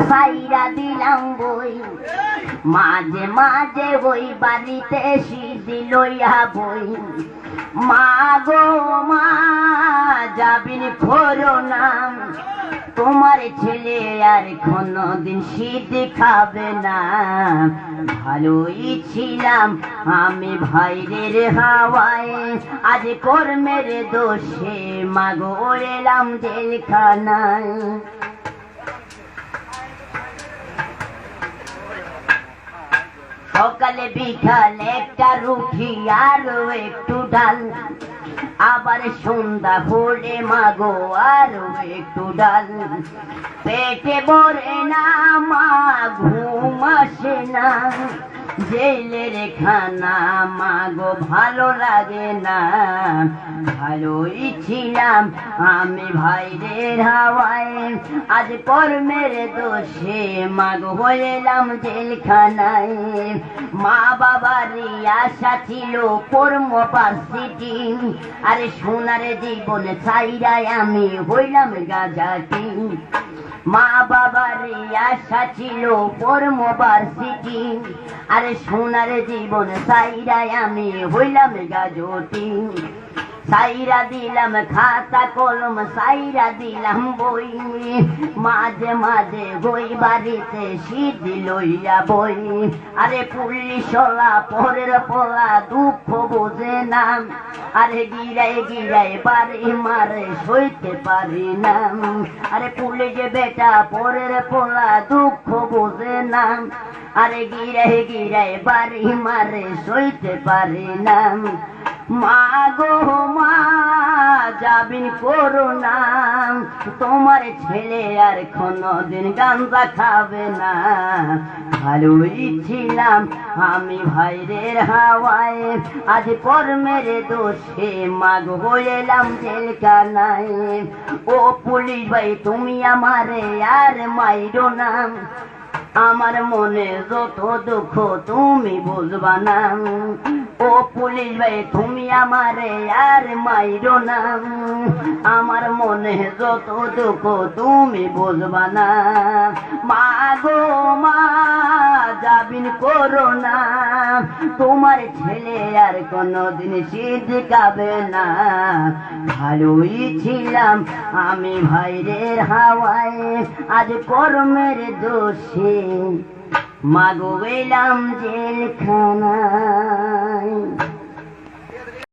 সাইরা দিলাম বই মাঝে মাঝে ওই বাড়িতে সিদ্ধি লইয়া বই মা গো মা যাবিন খোরো না তোমার ছেলে আর কোনদিন সিদ্ধি খাবে না ভালোই ছিলাম আমি ভাইরের হাওয়ায় আজ কর্মের দোষে মা গো এলাম জেলখানায় সকালে বিকালে একটা রুটি আর একটু ডাল আবার সন্ধ্যা হলে মাগো আর একটু ডাল পেটে ভরে না মা ঘুম আসে না জেলের খানা মাগো ভালো লাগে না ভালোই ছিলাম আমি ভাইরের হাওয়ায় আজ কর্মের দোষে মাগো হইলাম জেলখানায় মা বাবার আশা ছিল পড়বো ভার্সিটি আরে সোনার জীবন ছাইরায় আমি হইলাম গাজাটি মা বাবার আশা ছিল পড়বো ভার্সিটি আরে সোনার জীবন ছাইরায় আমি হইলাম গাজটি সাইরা দিলাম খাতা কলম সাইরা দিলাম বই মাঝে মাঝে বই বাড়িতে সিদ্ধি লইয়া বই আরে পুলিশলা পরের পোলা দুঃখ বোঝে না আরে গিরায় গিরায় বাড়ি মারে সইতে পারি না আরে পুলিশ বেটা পরের পোলা দুঃখ বোঝে না আরে গিরায় গিরায় বাড়ি মারে সইতে পারি না মা গো মা যাবিন করো না তোমার ছেলে আর কোনদিন গাঁজা খাবে না ভালোই ছিলাম আমি ভাইরের হাওয়ায় আজ কর্মের দোষে মা গো হইলাম জেলখানায় ও পুলিশ ভাই তুমি আমারে আর মাইরো না আমার মনে যত দুঃখ তুমি বুঝবা না ও পুলিশ ভাই তুমি আমারে আর মাইরো না আমার মনে যত দুঃখ তুমি বুঝবা না মা গো মা যাবিন করো না তোমার ছেলে আর কোনদিন সিদ্ধি খাবে না ভালোই ছিলাম আমি ভাইরের হাওয়ায় আজ কর্মের দোষে মা গো এলাম জেলখানায়।